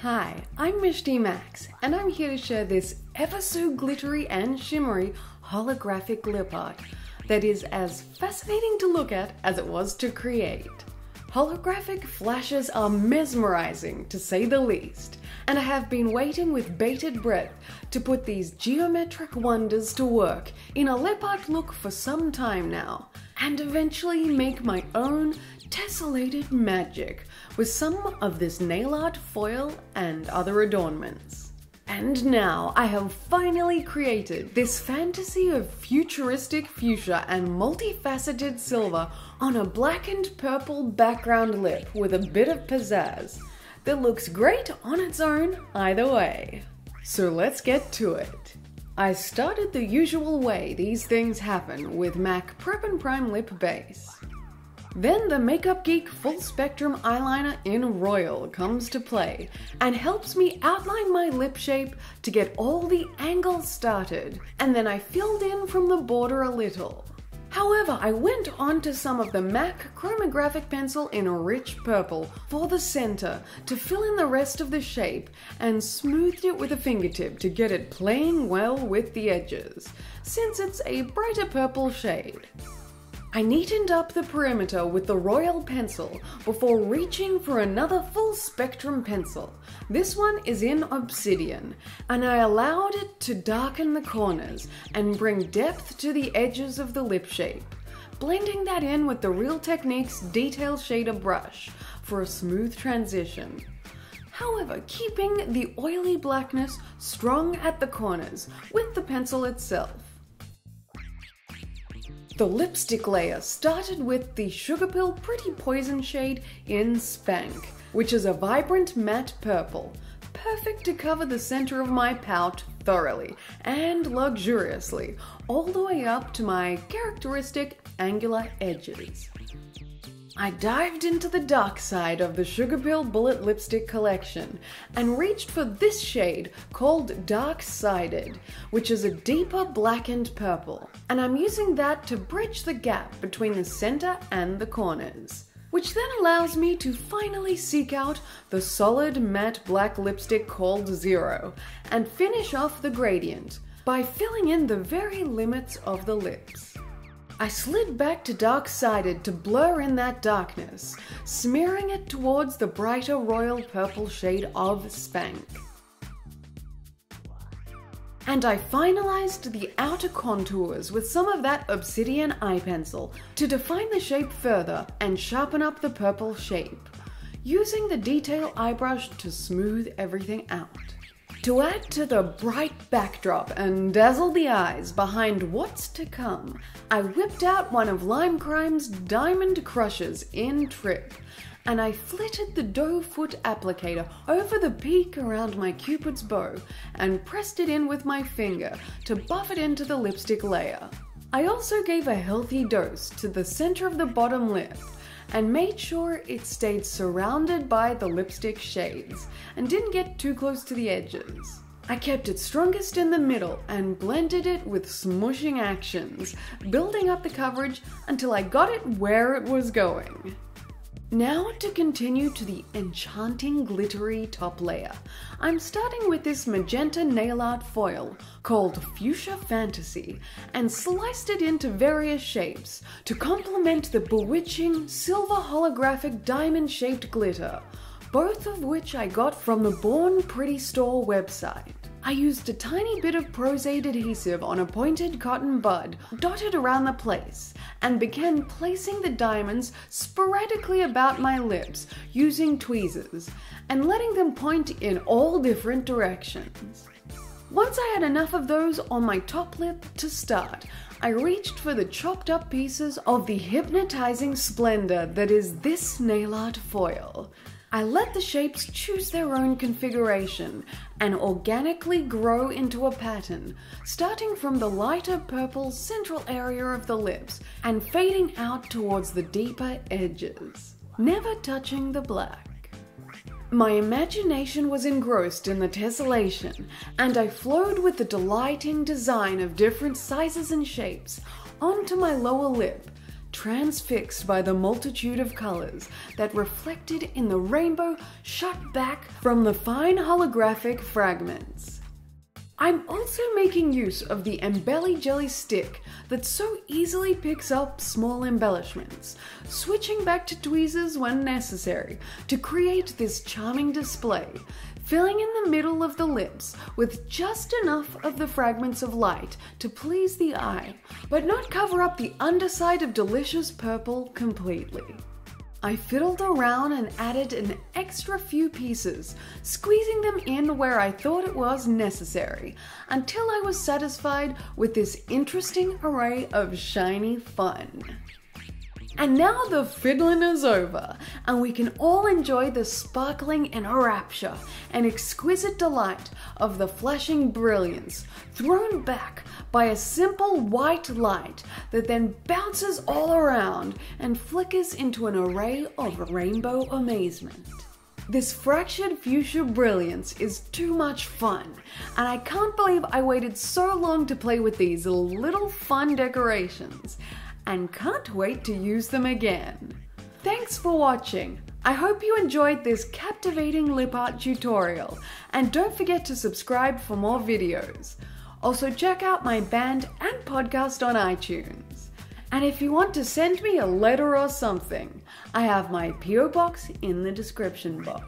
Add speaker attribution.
Speaker 1: Hi, I'm Michty Maxx, and I'm here to share this ever so glittery and shimmery holographic lip art that is as fascinating to look at as it was to create. Holographic flashes are mesmerizing, to say the least, and I have been waiting with bated breath to put these geometric wonders to work in a lip art look for some time now, and eventually make my own tessellated magic with some of this nail art foil and other adornments. And now I have finally created this fantasy of futuristic fuchsia and multifaceted silver on a black and purple background lip with a bit of pizzazz that looks great on its own either way. So let's get to it. I started the usual way these things happen with MAC Prep and Prime Lip Base. Then the Makeup Geek Full Spectrum Eyeliner in Royal comes to play and helps me outline my lip shape to get all the angles started, and then I filled in from the border a little. However, I went on to some of the MAC Chromographic Pencil in a rich purple for the center to fill in the rest of the shape and smoothed it with a fingertip to get it playing well with the edges, since it's a brighter purple shade. I neatened up the perimeter with the Royal pencil before reaching for another full spectrum pencil. This one is in Obsidian, and I allowed it to darken the corners and bring depth to the edges of the lip shape, blending that in with the Real Techniques Detail Shader brush for a smooth transition. However, keeping the oily blackness strong at the corners with the pencil itself. The lipstick layer started with the Sugar Pill Pretty Poison shade in Spank, which is a vibrant matte purple, perfect to cover the center of my pout thoroughly and luxuriously, all the way up to my characteristic angular edges. I dived into the dark side of the Sugar Pill Bullet Lipstick collection and reached for this shade called Dark Sided, which is a deeper blackened purple, and I'm using that to bridge the gap between the center and the corners, which then allows me to finally seek out the solid matte black lipstick called Zero and finish off the gradient by filling in the very limits of the lips. I slid back to Dark Sided to blur in that darkness, smearing it towards the brighter royal purple shade of Spank. And I finalized the outer contours with some of that Obsidian eye pencil to define the shape further and sharpen up the purple shape, using the detail eye brush to smooth everything out. To add to the bright backdrop and dazzle the eyes behind what's to come, I whipped out one of Lime Crime's Diamond Crushers in Trip, and I flitted the doe foot applicator over the peak around my Cupid's bow and pressed it in with my finger to buff it into the lipstick layer. I also gave a healthy dose to the center of the bottom lip, and made sure it stayed surrounded by the lipstick shades and didn't get too close to the edges. I kept it strongest in the middle and blended it with smushing actions, building up the coverage until I got it where it was going. Now to continue to the enchanting glittery top layer, I'm starting with this magenta nail art foil called Fuchsia Fantasy and sliced it into various shapes to complement the bewitching silver holographic diamond shaped glitter, both of which I got from the Born Pretty Store website. I used a tiny bit of Prozade adhesive on a pointed cotton bud dotted around the place and began placing the diamonds sporadically about my lips using tweezers and letting them point in all different directions. Once I had enough of those on my top lip to start, I reached for the chopped up pieces of the hypnotizing splendor that is this nail art foil. I let the shapes choose their own configuration and organically grow into a pattern, starting from the lighter purple central area of the lips and fading out towards the deeper edges, never touching the black. My imagination was engrossed in the tessellation, and I flowed with the delighting design of different sizes and shapes onto my lower lip transfixed by the multitude of colors that reflected in the rainbow shot back from the fine holographic fragments. I'm also making use of the Embellie Gellie stick that so easily picks up small embellishments, switching back to tweezers when necessary to create this charming display, filling in the middle of the lips with just enough of the fragments of light to please the eye, but not cover up the underside of delicious purple completely. I fiddled around and added an extra few pieces, squeezing them in where I thought it was necessary, until I was satisfied with this interesting array of shiny fun. And now the fiddling is over, and we can all enjoy the sparkling and rapture and exquisite delight of the flashing brilliance thrown back by a simple white light that then bounces all around and flickers into an array of rainbow amazement. This fractured fuchsia brilliance is too much fun, and I can't believe I waited so long to play with these little fun decorations, and can't wait to use them again. Thanks for watching. I hope you enjoyed this captivating lip art tutorial, and don't forget to subscribe for more videos. Also check out my band and podcast on iTunes. And if you want to send me a letter or something, I have my PO box in the description box.